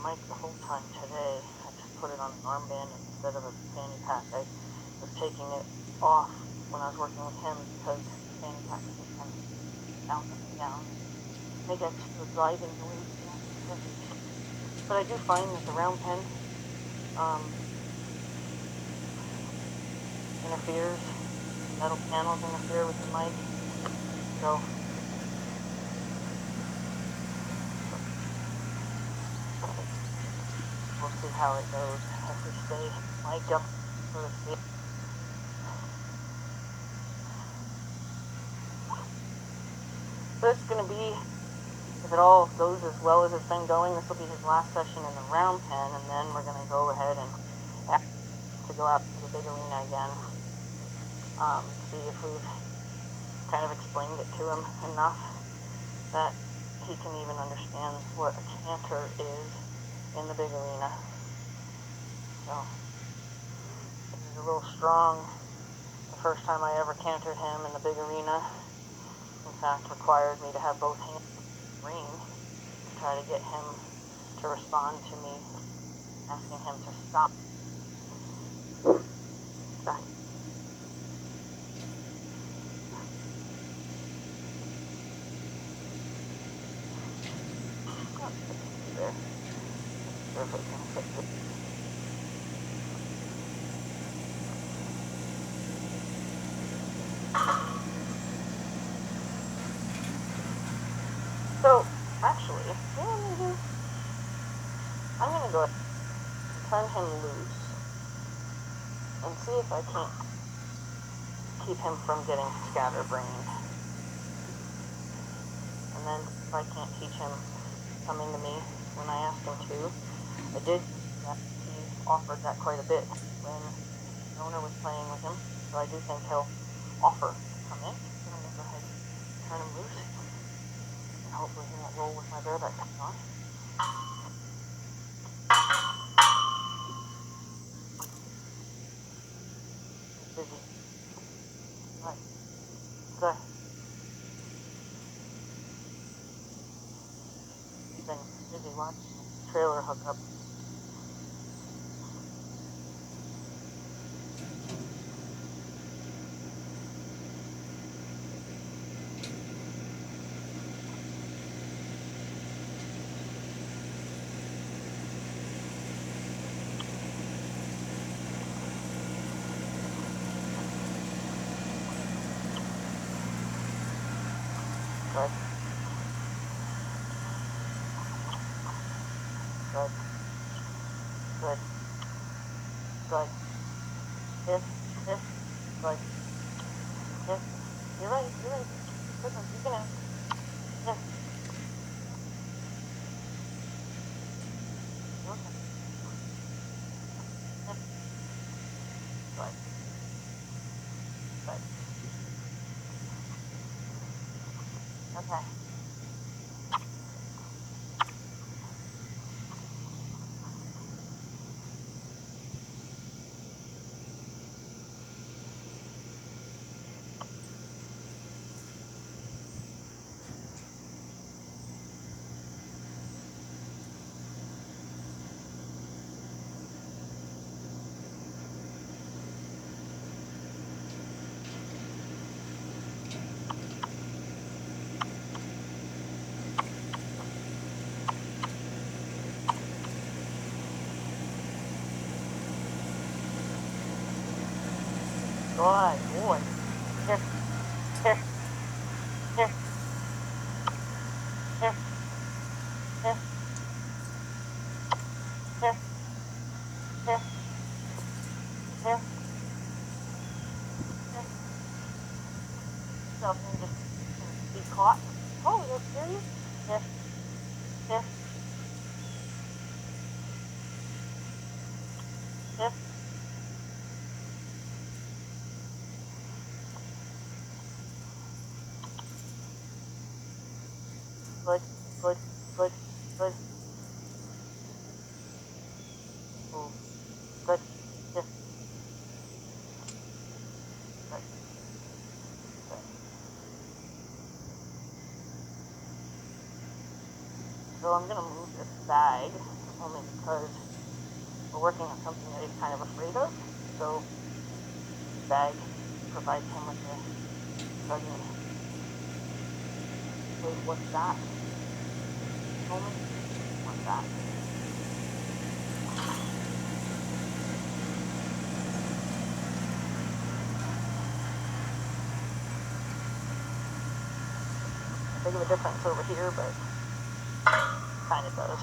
mic the whole time today. I just put it on an armband instead of a fanny pack. I was taking it off when I was working with him because fanny packs can kind of bounce up and down, make extra driving noise. But I do find that the round pen interferes, metal panels interfere with the mic, so we'll see how it goes if we stay mic'd up, so to speak. But it's going to be, if it all goes as well as it's been going, this will be his last session in the round pen, and then we're going to go ahead and ask to go out to the big arena again. See if we've kind of explained it to him enough that he can even understand what a canter is in the big arena. So, he was a little strong the first time I ever cantered him in the big arena. In fact, required me to have both hands in the ring to try to get him to respond to me, asking him to stop. Back. There. Sure if I can fix it. So, actually, you know what I'm going to do? I'm going to go ahead and turn him loose and see if I can't keep him from getting scatterbrained. And then if I can't teach him coming to me when I asked him to. I did that. He offered that quite a bit when the owner was playing with him, so I do think he'll offer to come in. So I'm going to go ahead and turn him loose, and hopefully he won't roll with my bareback on. He's busy. Right. Good. He's been busy watching the trailer hook up. Good. Good. Good. Good. Here. Here. Good. Here. You're right. You're right. Good one. You can ask. Here. Okay. Here. Good. Good. Okay. Good boy. Here. Here. Here. Here. Here. Here. Here. Here. Here. So can you just be caught? Oh, you're serious? Here. Here. Here. Good. Good. Good. Good. Ooh. Good. Here. Good. Good. So I'm going to move this bag only because we're working on something that he's kind of afraid of. So the bag provides him with a sudden, wait, what's that? Moment? What's that? Big of a difference over here, but kind of does.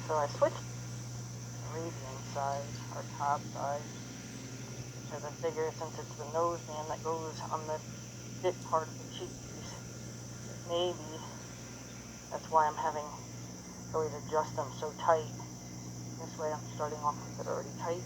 So I switched the radian side, or top side, because I figure since it's the nose band that goes on the bit part of the cheek piece, maybe that's why I'm having to always adjust them so tight. This way I'm starting off with it already tight.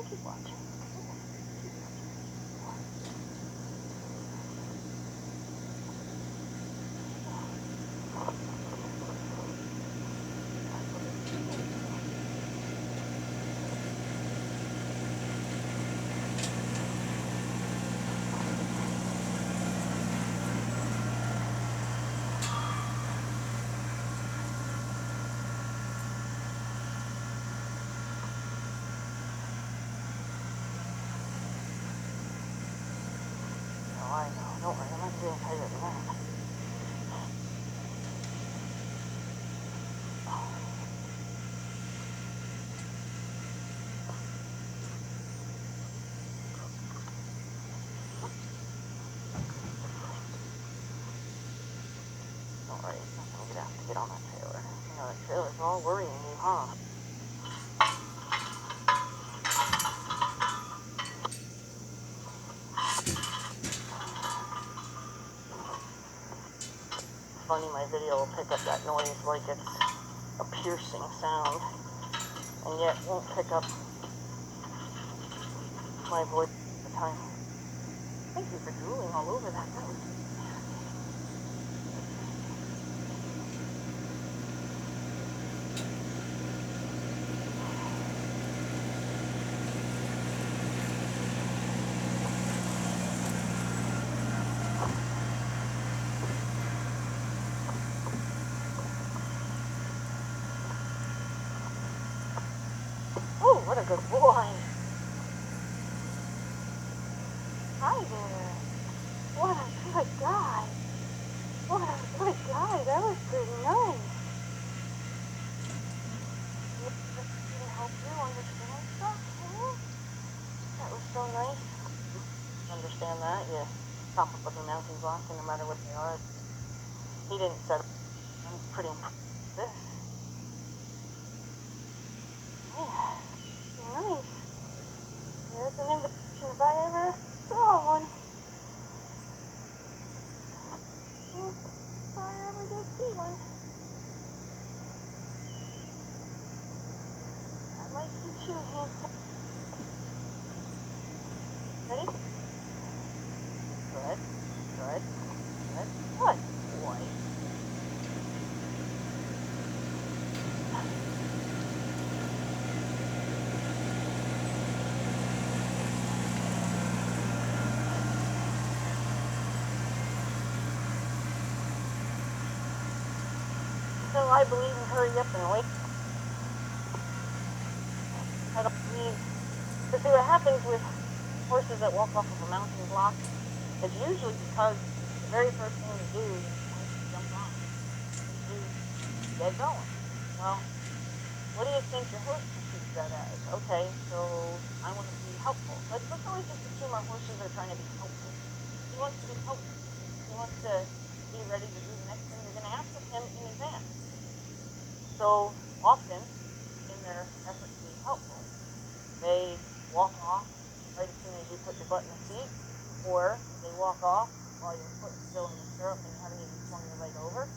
Keep watching. I know, don't worry, I'm not doing tighter than that. Don't worry, it's not gonna have to get on that trailer. You know, that trailer's all worrying you, huh? Funny, my video will pick up that noise like it's a piercing sound, and yet won't pick up my voice at the time. Thank you for drooling all over that. That was... Oh, what a good boy. Hi there. What a good guy. What a good guy. That was pretty nice. Did it help you understand stuff? That was so nice. Understand that? You pop up with a mounting block, and no matter what they are, he didn't set up. I'm pretty impressed with this. Yeah, nice. There's an invitation if I ever saw one. If I ever did see one. I'd like you too, handsome. Ready? I believe in hurry up and wait. I don't believe. But see, what happens with horses that walk off of a mountain block is usually because the very first thing they do is when you jump on, you get going. Well, what do you think your horse perceives that as? Okay, so I want to be helpful. Let's always just assume our horses are trying to be helpful. He wants to be helpful. He wants to be ready to do the next thing you're going to ask of him in advance. So often, in their effort to be helpful, they walk off right as soon as you put your butt in the seat, or they walk off while your foot's still in the stirrup and you haven't even swung your leg over,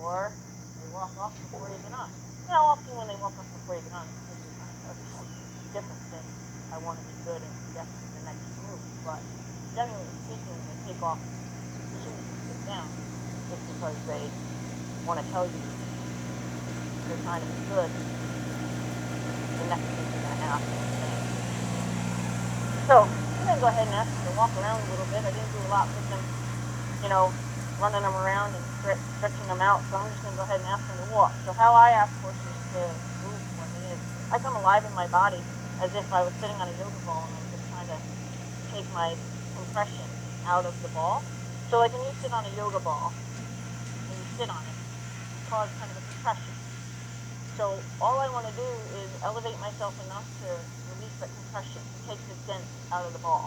or they walk off before you get on. Now, often when they walk off before you get on, it's different than I want to be good and get to the next move, but generally speaking, they take off as soon as you sit down just because they want to tell you you're trying to be good. The next thing you're going to ask them is things. So I'm going to go ahead and ask them to walk around a little bit. I didn't do a lot with them, running them around and stretching them out. So I'm just going to go ahead and ask them to walk. So how I ask horses to move for me is I come alive in my body as if I was sitting on a yoga ball and I'm just trying to take my compression out of the ball. So like when you sit on a yoga ball and you sit on it, you cause kind of a compression. So all I want to do is elevate myself enough to release that compression, to take the dent out of the ball.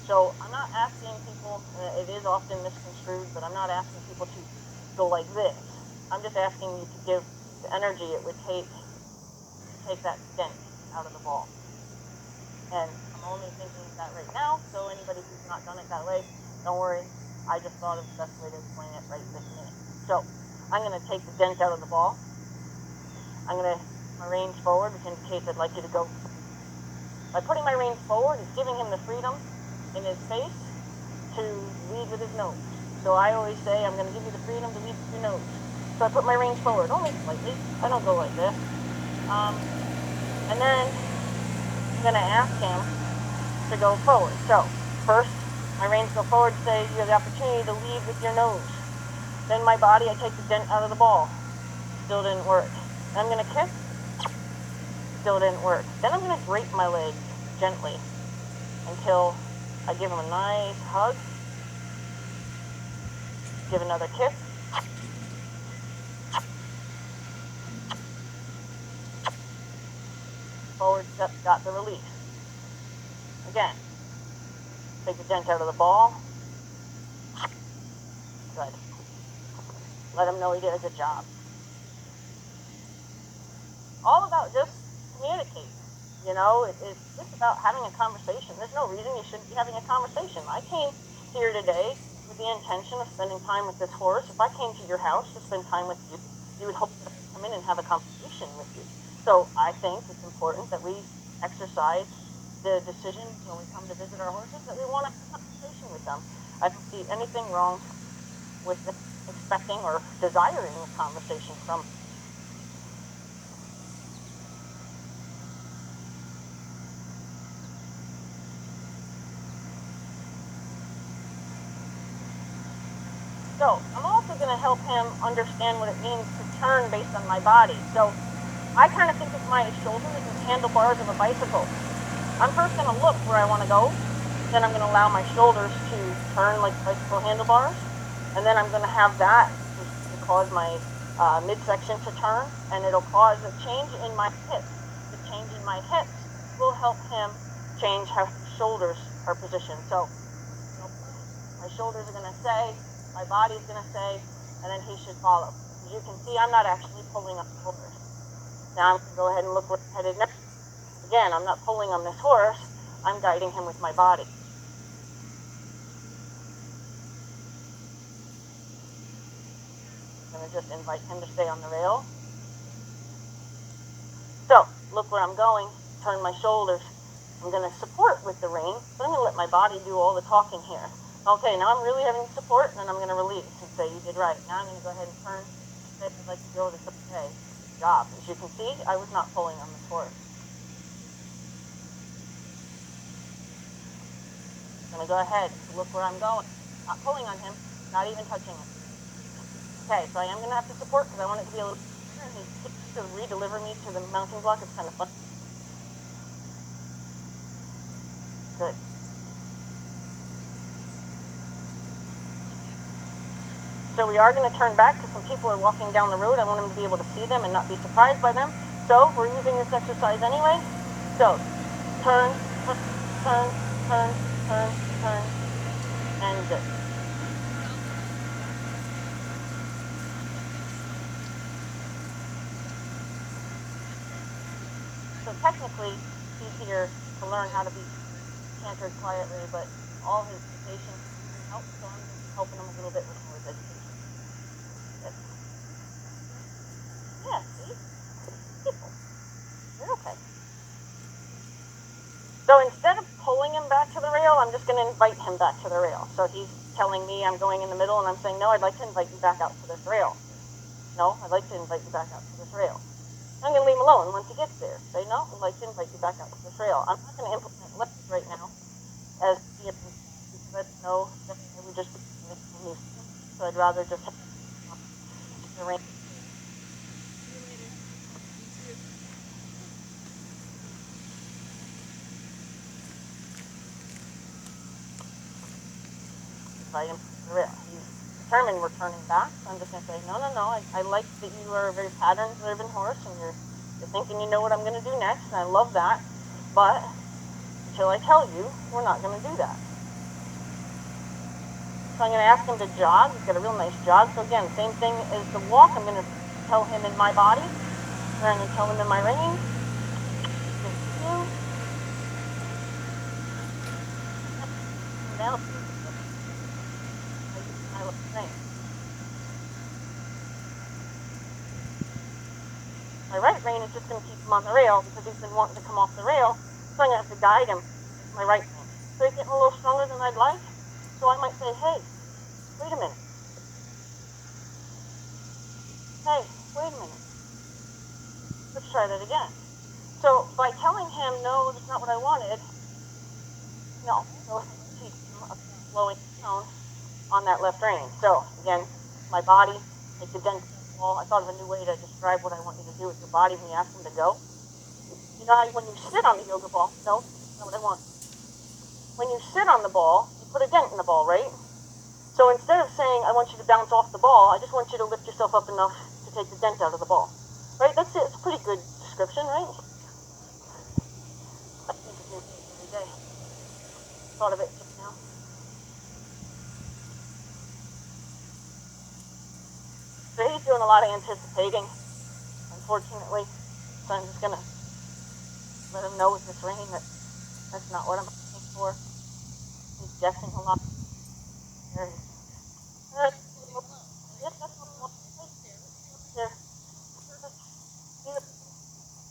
So I'm not asking people, it is often misconstrued, but I'm not asking people to go like this. I'm just asking you to give the energy it would take to take that dent out of the ball. And I'm only thinking of that right now, so anybody who's not done it that way, don't worry. I just thought of the best way to explain it right this minute. So I'm going to take the dent out of the ball. I'm going to put my reins forward, which indicates I'd like you to go. By putting my reins forward, it's giving him the freedom in his face to lead with his nose. So I always say, I'm going to give you the freedom to lead with your nose. So I put my reins forward, only slightly. I don't go like this. And then I'm going to ask him to go forward. So first, my reins go forward, say you have the opportunity to lead with your nose. Then my body, I take the dent out of the ball. Still didn't work. Then I'm going to kick. Still didn't work. Then I'm going to drape my legs gently until I give him a nice hug. Give another kick. Forward step, got the release. Again, take the dent out of the ball. Good. Let him know he did a good job. All about just communicate. It's just about having a conversation. There's no reason you shouldn't be having a conversation. I came here today with the intention of spending time with this horse. If I came to your house to spend time with you, you would hope to come in and have a conversation with you. So I think it's important that we exercise the decision when we come to visit our horses that we want to have a conversation with them. I don't see anything wrong with expecting or desiring a conversation from. So I'm also going to help him understand what it means to turn based on my body. So I kind of think of my shoulders as handlebars of a bicycle. I'm first going to look where I want to go. Then I'm going to allow my shoulders to turn like bicycle handlebars. And then I'm going to have that to cause my midsection to turn. And it'll cause a change in my hips. The change in my hips will help him change how his shoulders are positioned. So my shoulders are going to say, my body's going to say, and then he should follow. As you can see, I'm not actually pulling on the horse. Now I'm going to go ahead and look where I'm headed next. Again, I'm not pulling on this horse. I'm guiding him with my body. I'm going to just invite him to stay on the rail. So, look where I'm going. Turn my shoulders. I'm going to support with the rein, but I'm going to let my body do all the talking here. Okay, now I'm really having support, and then I'm going to release and say, you did right. Now I'm going to go ahead and turn. I'd like to go this way. Good job. As you can see, I was not pulling on this horse. I'm going to go ahead and look where I'm going. Not pulling on him, not even touching him. Okay, so I am going to have to support because I want it to be a little And he takes to re-deliver me to the mounting block. It's kind of fun. Good. So we are going to turn back because some people are walking down the road. I want him to be able to see them and not be surprised by them. So we're using this exercise anyway. So turn, turn, turn, turn, turn, and good. So technically, he's here to learn how to be cantered quietly, but all his patience helps, so I'm just helping him a little bit with more his education. Good. Yeah, see? People. You're okay. So instead of pulling him back to the rail, I'm just going to invite him back to the rail. So he's telling me I'm going in the middle, and I'm saying, no, I'd like to invite you back out to this rail. No, I'd like to invite you back out to this rail. I'm going to leave him alone once he gets there. Say, no, I'd like to invite you back out to this rail. I'm not going to implement lessons right now as the because no, that I would just be new. So I'd rather just have the rain. Invite him to the rail. He's determined we're turning back, so I'm just going to say, no, I like that you are a very pattern-driven horse, and you're thinking you know what I'm going to do next, and I love that, but until I tell you, we're not going to do that. So I'm going to ask him to jog. He's got a real nice jog. So again, same thing as the walk. I'm going to tell him in my body, and I'm going to tell him in my reins. Continue. Down. My left rein. My right rein is just going to keep him on the rail because he's been wanting to come off the rail. So I'm going to have to guide him with my right rein. So he's getting a little stronger than I'd like. So I might say, hey, wait a minute. Hey, wait a minute. Let's try that again. So by telling him, no, that's not what I wanted, no. So he's slowing down on that left rein. So again, my body, make the dent wall. I thought of a new way to describe what I want you to do with your body when you ask him to go. You know how when you sit on the yoga ball, no, that's not what I want. When you sit on the ball, you put a dent in the ball, right? So instead of saying, I want you to bounce off the ball, I just want you to lift yourself up enough to take the dent out of the ball. Right? That's it. It's a pretty good description, right? I think of new things every day. Thought of it just now. So he's doing a lot of anticipating, unfortunately. So I'm just going to let him know with this rein that that's not what I'm looking for. He's guessing a lot. There he is. Yep, that's what I want. There.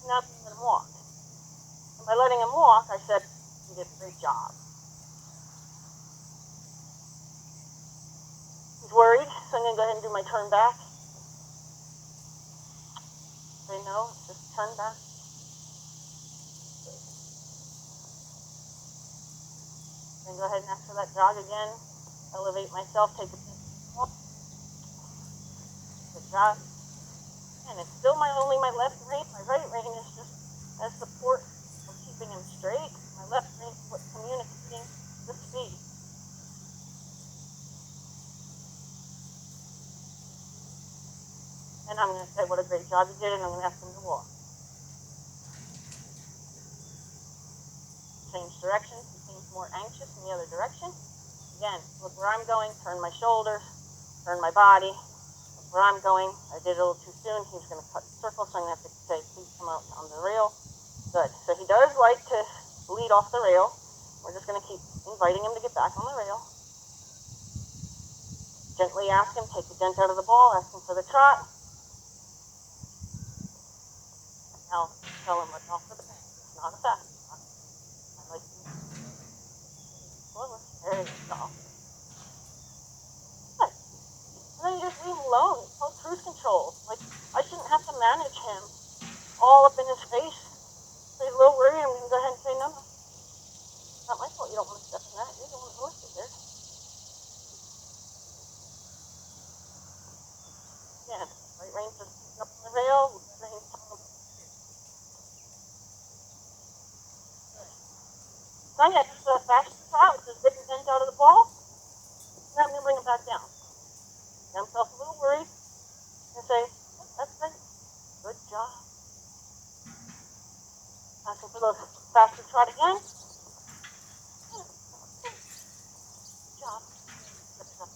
Now let him walk. And by letting him walk, I said, you did a great job. He's worried, so I'm going to go ahead and do my turn back. Say no, just turn back. Then go ahead and after that jog again, elevate myself, take a walk. Good job. And it's still only my left rein. My right rein is just as support of keeping him straight. My left rein is what's communicating the speed. And I'm going to say what a great job you did, and I'm going to ask him to walk. Change directions. He seems more anxious in the other direction. Again, look where I'm going, turn my shoulders, turn my body. Look where I'm going. I did it a little too soon. He was going to cut the circle, so I'm going to have to say, please come out on the rail. Good. So he does like to lead off the rail. We're just going to keep inviting him to get back on the rail. Gently ask him, take the dent out of the ball, ask him for the trot. Now tell him, let's off for the pass. It's not a fast trot. I like to slower. There you go. Good. And then you just leave him alone. It's called cruise control. Like, I shouldn't have to manage him all up in his face. So he's a little worried. I'm going to go ahead and say, no, it's not my fault. You don't want to step in that. You're the one who listed there. Again, right rein just up on the rail, So I'm going to put a fast trot with this big bent out of the ball, and I'm going to bring him back down. Get himself a little worried, and say, that's great, good job. Ask him for the faster trot again. Good job. Good job.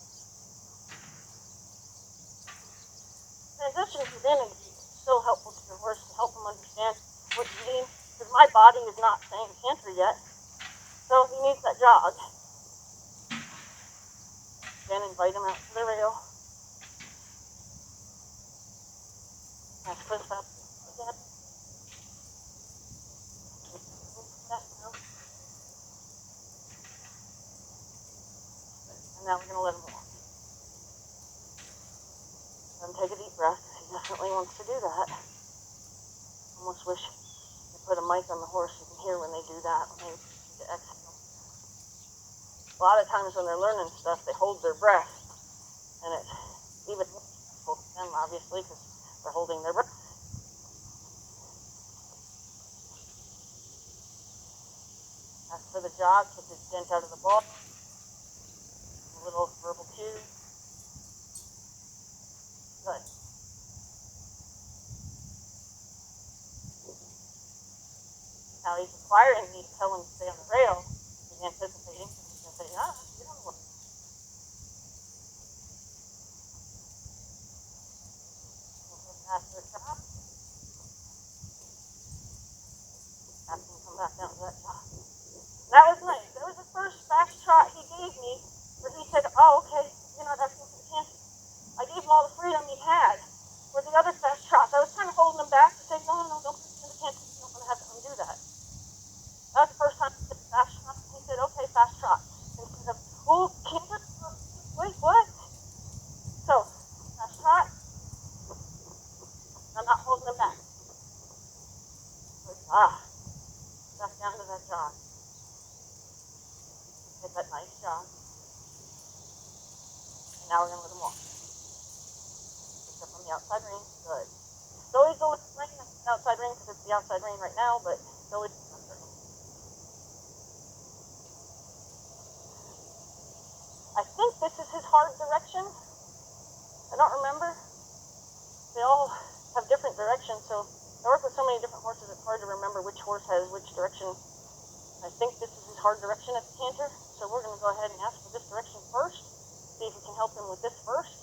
Transitions within is so helpful to your horse to help him understand what you mean, because my body is not saying canter yet, so he needs that jog. Then invite him out to the rail. Ask for the fast again. And now we're going to let him walk. Let him take a deep breath. He definitely wants to do that. Almost wish you put a mic on the horse. You can hear when they do that, when they need to exhale. A lot of times when they're learning stuff, they hold their breath. And it's even more stressful to them, obviously, because they're holding their breath. Ask for the jog, take his dent out of the ball. A little verbal cue. Good. Now he's requiring me to tell him to stay on the rail. He's anticipating. He's going to say, get on the rail. After the trot, ask him to come back down to that trot. That was nice. That was the first fast trot he gave me where he said, oh, okay, you're not asking for the canter. I gave him all the freedom he had. Where the other fast trots, I was kind of holding him back to say, no, don't put him in the canter. You don't want to have to undo that. That was the first time he said fast trot. He said, okay, fast trot. Instead of, oh, canter? Wait, what? So, fast trot. I'm not holding him back. Back down to that jog. Get that nice jog. And now we're going to let him walk. Except on the outside ring. Good. Still needs a little rain on the outside ring because it's the outside ring right now, but still needs the outside ring. I think this is his hard direction. I don't remember. They all have different directions, so I work with so many different horses, it's hard to remember which horse has which direction. I think this is his hard direction at the canter, so we're going to go ahead and ask for this direction first, see if we can help him with this first.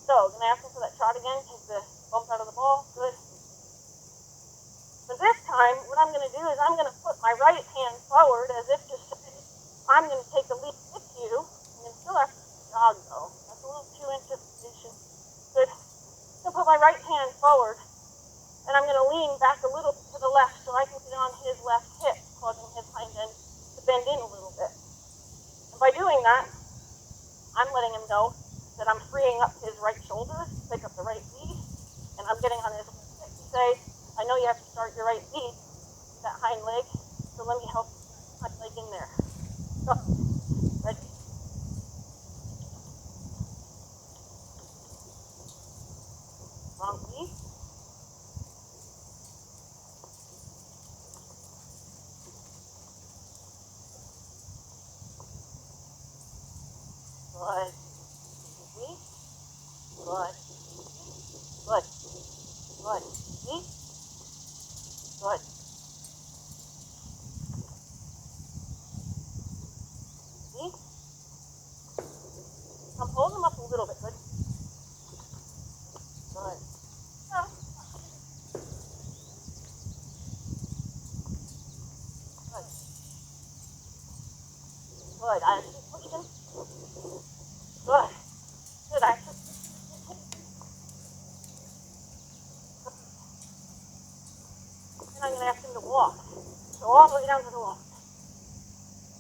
So, going to ask him for that trot again, take the bump out of the ball, good. But this time, what I'm going to do is I'm going to put my right hand forward as if to say, I'm going to take the lead with you. I'm going to still have to jog though. That's a little too anticipation. Good. I'm going to put my right hand forward, and I'm going to lean back a little to the left so I can get on his left hip, causing his hind end to bend in a little bit. And by doing that, I'm letting him know that I'm freeing up his right shoulder to pick up the right lead, and I'm getting on his left hip to say, I know you have to start your right lead, that hind leg, so let me help my leg in there. So, ready? Wrong lead. Good. Easy. Good. Good. Good. Easy. Good. Easy. I'm holding him up a little bit. Good. Good. Yeah. Good. Good. I actually pushed him. Good. Good. I actually and I'm going to ask him to walk. So all the way down to the wall.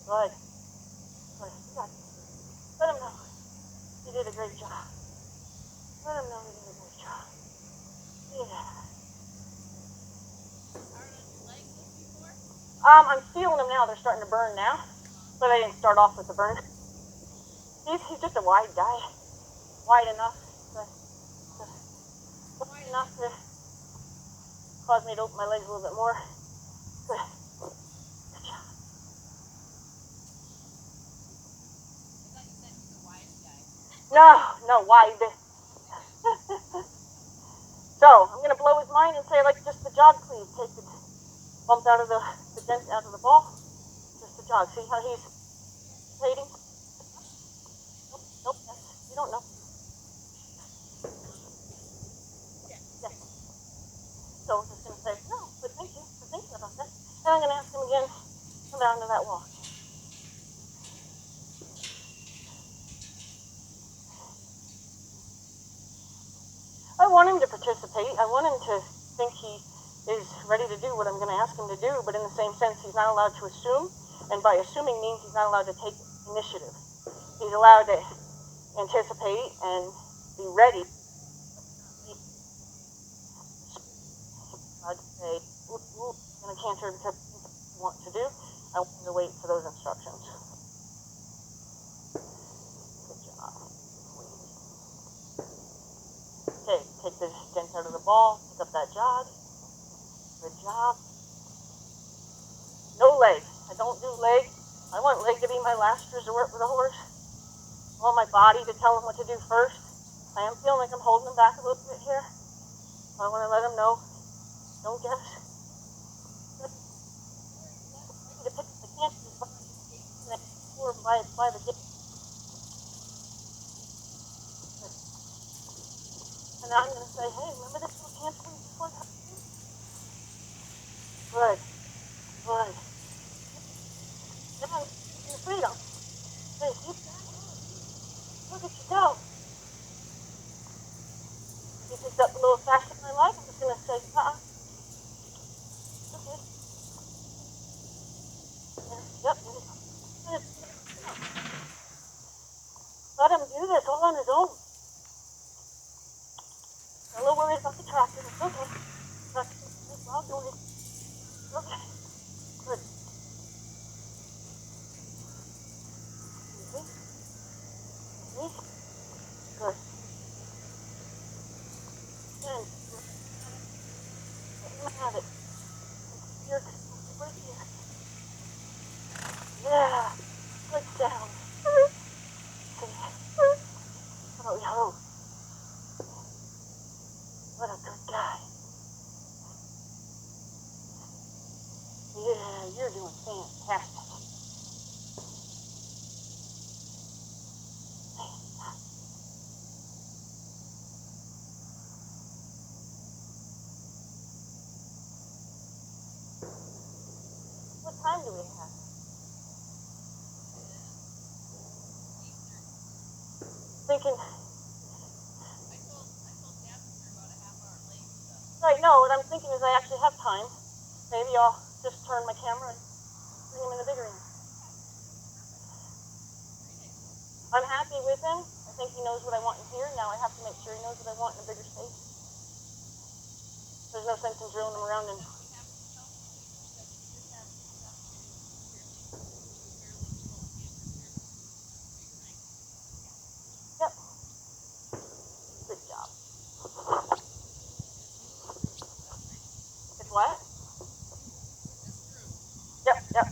Good. Good. You got it. Let him know. You did a great job. Let him know you did a great job. Yeah. I'm feeling them now. They're starting to burn now. But I didn't start off with the burn. He's just a wide guy. Wide enough to cause me to open my legs a little bit more. Good. Good job. No, wide. So, I'm going to blow his mind and say, like, just the jog, please. Take the bump out of the dent out of the ball. Just the jog. See how he's hesitating? Nope, nope, yes. You don't know. Yes. So, I'm just going to say, no, but thank you for thinking about that. And I'm going to ask him again, come down to that walk. I want him to participate. I want him to think he is ready to do what I'm going to ask him to do, but in the same sense, he's not allowed to assume, and by assuming means he's not allowed to take initiative. He's allowed to anticipate and be ready. He's allowed to say, ooh, I'm going to canter because that's what I want to do. I want him to wait for those instructions. Good job. Okay, take the dent out of the ball, pick up that jog. Good job. No leg. I don't do leg. I want leg to be my last resort with a horse. I want my body to tell him what to do first. I am feeling like I'm holding him back a little bit here. I want to let him know, don't guess. To pick up the canter by the gate. And now I'm going to say, hey, remember this little canter we just went up? Good. Good. Now, in the freedom. Hey, you look at you go. He picked up a little faster than I like. I'm just going to say, okay. Yep. Let him do this all on his own. I'm a little worried about the tractor. It's okay. I'll do it. Okay. Good. Good. Then, let him have it. Here, right here. Yeah. Good sound. Oh, yo. What a good guy. Yeah, you're doing fantastic. What time do we have? Thinking. Right, no, what I'm thinking is I actually have time. Maybe I'll just turn my camera and bring him in the big ring. I'm happy with him. I think he knows what I want in here. Now I have to make sure he knows what I want in a bigger space. There's no sense in drilling him around and... Yep. Good job. It's what? Yep.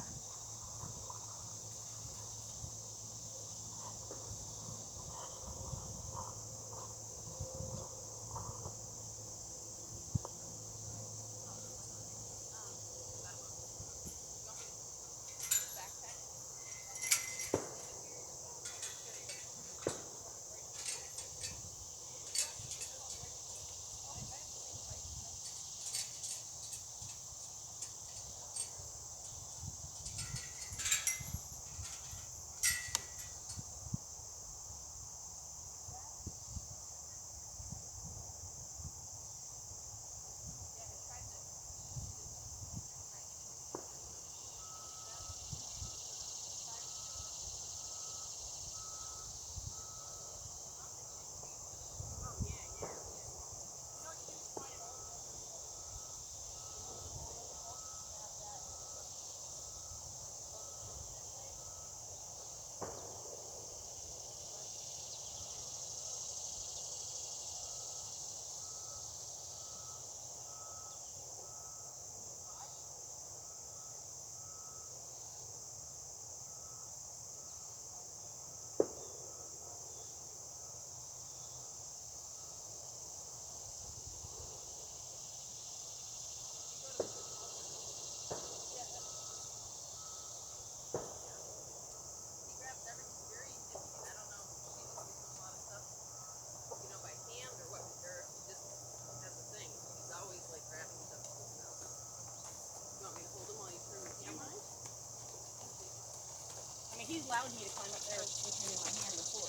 he's allowed me to climb up there with him in my hand before.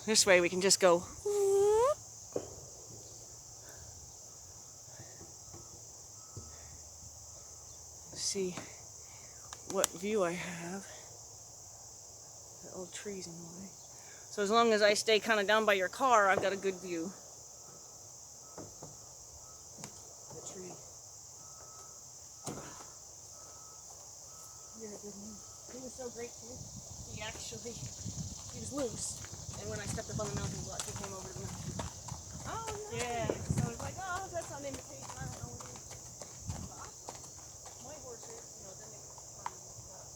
This way we can just go. See what view I have. The old trees in the way. So as long as I stay kind of down by your car, I've got a good view. The tree. He was so great too. He was loose. And when I stepped up on the mountain block, he came over to the mountain. Oh, nice. Yeah. So I was like, oh, that's not an invitation. I don't know what it is. That's awesome. My horses, then they climb and stuff.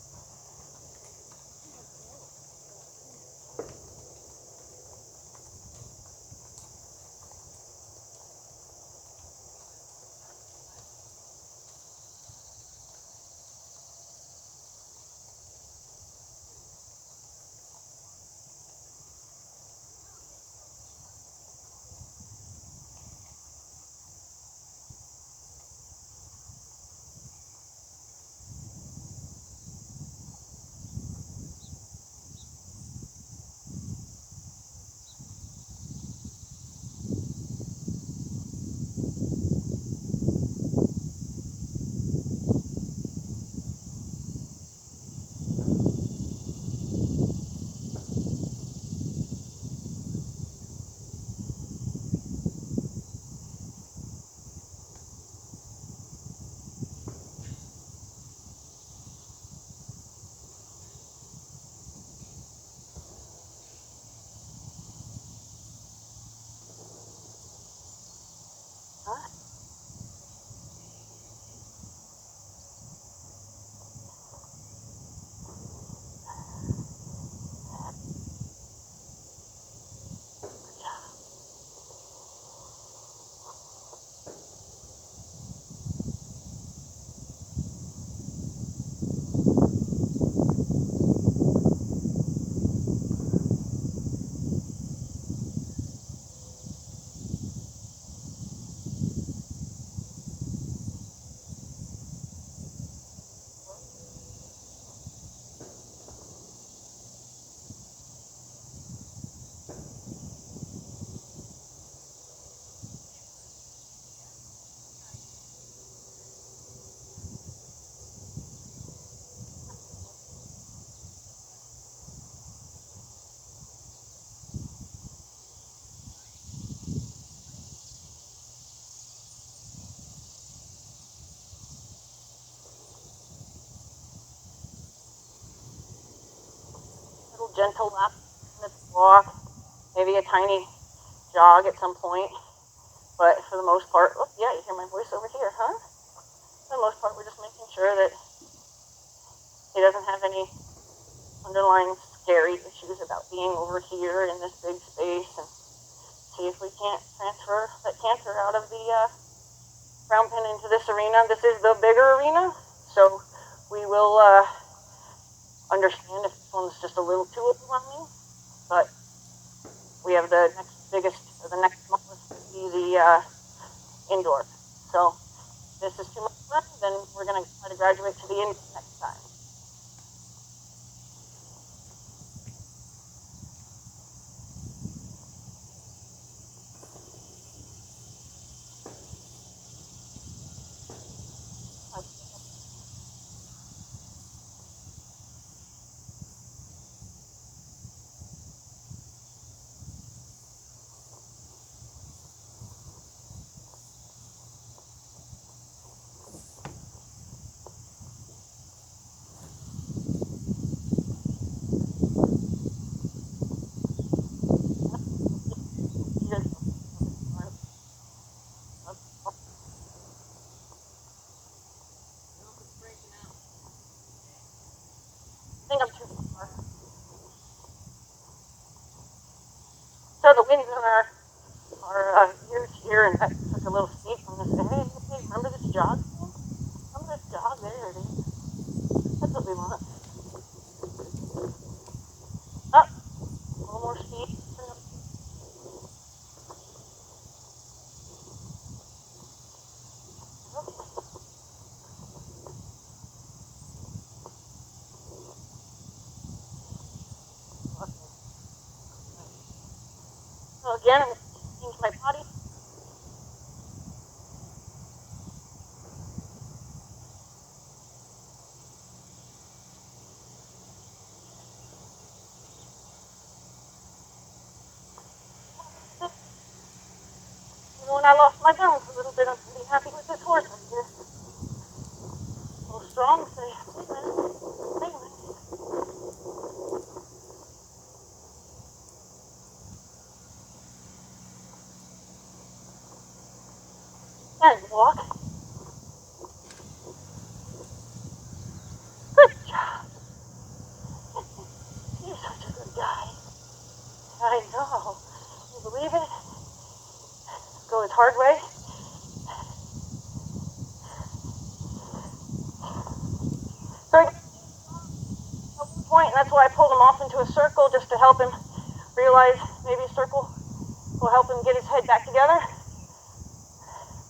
Gentle lap, walk, maybe a tiny jog at some point, but for the most part, oh yeah, you hear my voice over here, huh? For the most part, we're just making sure that he doesn't have any underlying scary issues about being over here in this big space, and see if we can't transfer that canter out of the round pen into this arena. This is the bigger arena, so we will understand if this one's just a little too overwhelming, but we have the next biggest, or the next smallest would be the indoor. So this is too much fun, then we're going to try to graduate to the indoor next time. I think I'm too far. So the wind's in our ears here, and that took a little seat from this. Hey, remember this jog? Remember this jog? There it is. That's what we want. Up. A little more speed. So again, I'm going to change my body. When I lost my balance a little bit, I'm pretty happy with this horse right here. A little strong, so anyway. And walk. Good job. You're such a good guy. I know. You believe it? Go his hard way. So I got to one point, and that's why I pulled him off into a circle, just to help him realize maybe a circle will help him get his head back together.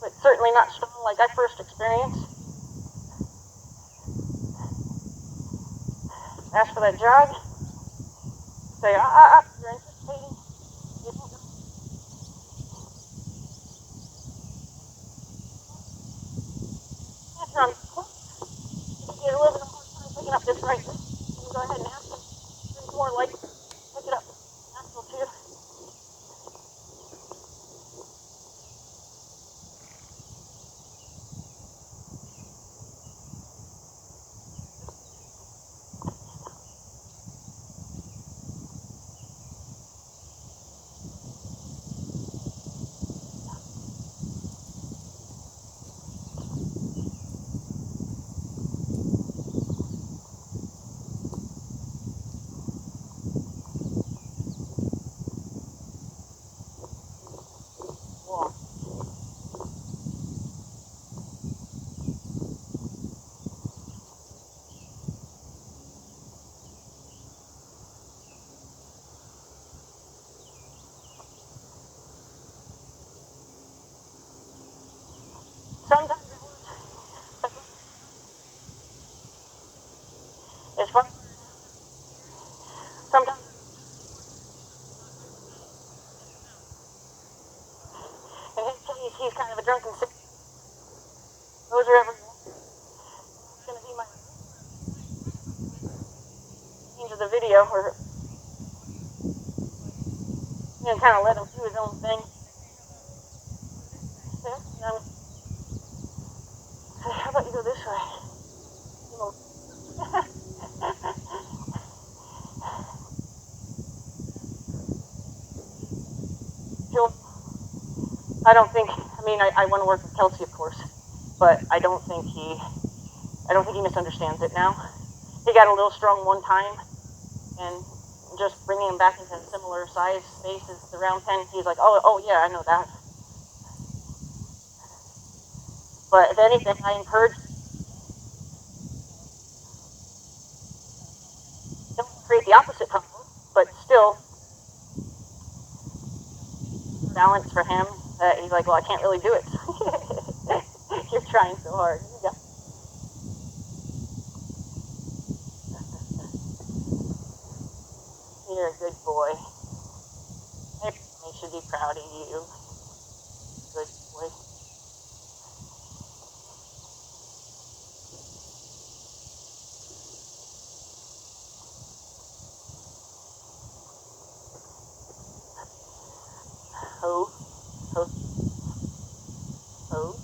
But certainly not strong like I first experienced. Ask for that jog. Say, you're anticipating. You don't know. Canter on the foot. You get a little bit of a hard time picking up this right leg. You can go ahead and ask him. Bring more light. Pick it up. Natural too. Walk. Sometimes it's fun. Sometimes, in his case, he's kind of a drunken sick. Those are ever going to be my change of the video, or kind of let him do his own thing. Yeah, how about you go this way? You know. I don't think. I want to work with Kelsey, of course, but I don't think he misunderstands it now. He got a little strong one time, and just bringing him back into a similar size space as the round pen, he's like, oh yeah, I know that. But if anything, I encourage, don't create the opposite problem, but still balance for him. He's like, well, I can't really do it. You're trying so hard. Yeah. You're a good boy. Everybody should be proud of you. Good boy. Ho, ho, ho.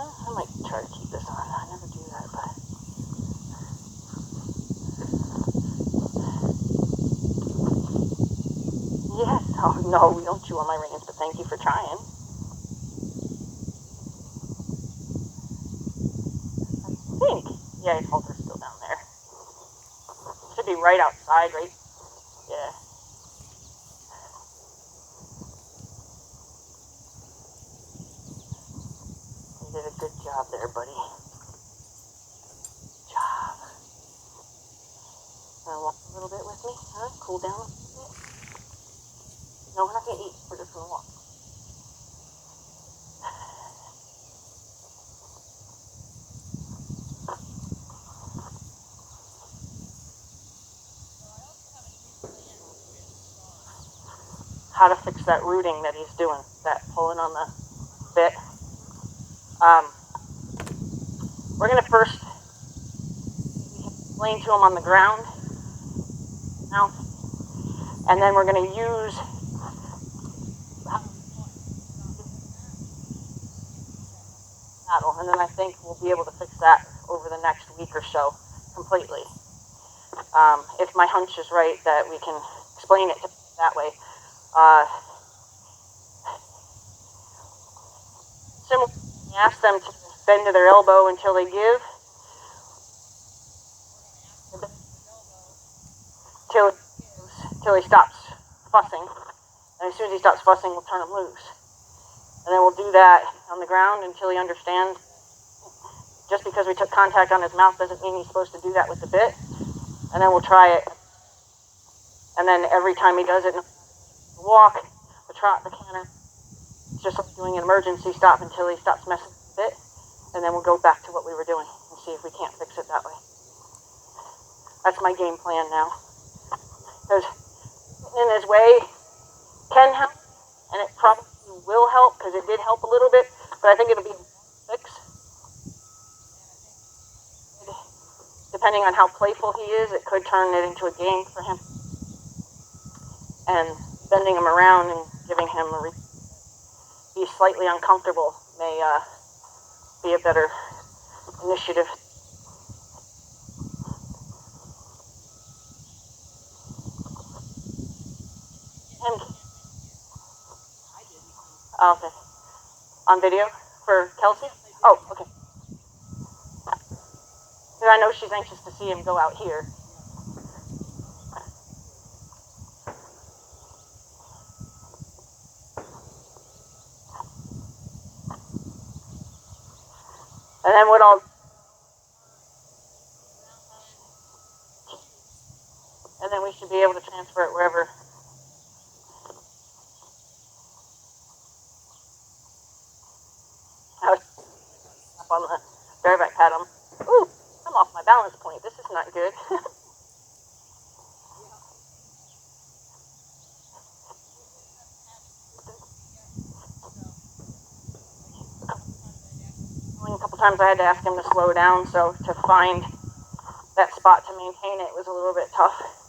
I might try to keep this on. I never do that, but Oh, no, we don't chew on my reins, but thank you for trying. I think. Yeah, his halter's still down there. Should be right outside, right? Yeah. You did a good job there, buddy. Good job. Wanna walk a little bit with me? Huh? Cool down a little bit? No, we're not gonna eat. We're just gonna walk. How to fix that rooting that he's doing, that pulling on the bit. We're gonna first explain to him on the ground now, and then we're gonna use saddle, and then I think we'll be able to fix that over the next week or so completely. If my hunch is right, that we can explain it that way. Similarly, ask them to bend to their elbow until they give. Till he stops fussing. And as soon as he stops fussing, we'll turn him loose. And then we'll do that on the ground until he understands. Just because we took contact on his mouth doesn't mean he's supposed to do that with the bit. And then we'll try it. And then every time he does it, the walk, the trot, the canter, it's just like doing an emergency stop until he stops messing with the bit. And then we'll go back to what we were doing and see if we can't fix it that way. That's my game plan now. Because in his way can help, and it probably will help because it did help a little bit, but I think it'll be a fix. Depending on how playful he is, it could turn it into a game for him. And bending him around and giving him be slightly uncomfortable may be a better initiative. Oh, okay. On video for Kelsey? Oh, okay. Because I know she's anxious to see him go out here. And then what I'll... And then we should be able to transfer it wherever. I was up on the bareback pad. Ooh, I'm off my balance point. This is not good. A couple times I had to ask him to slow down, so to find that spot to maintain it was a little bit tough.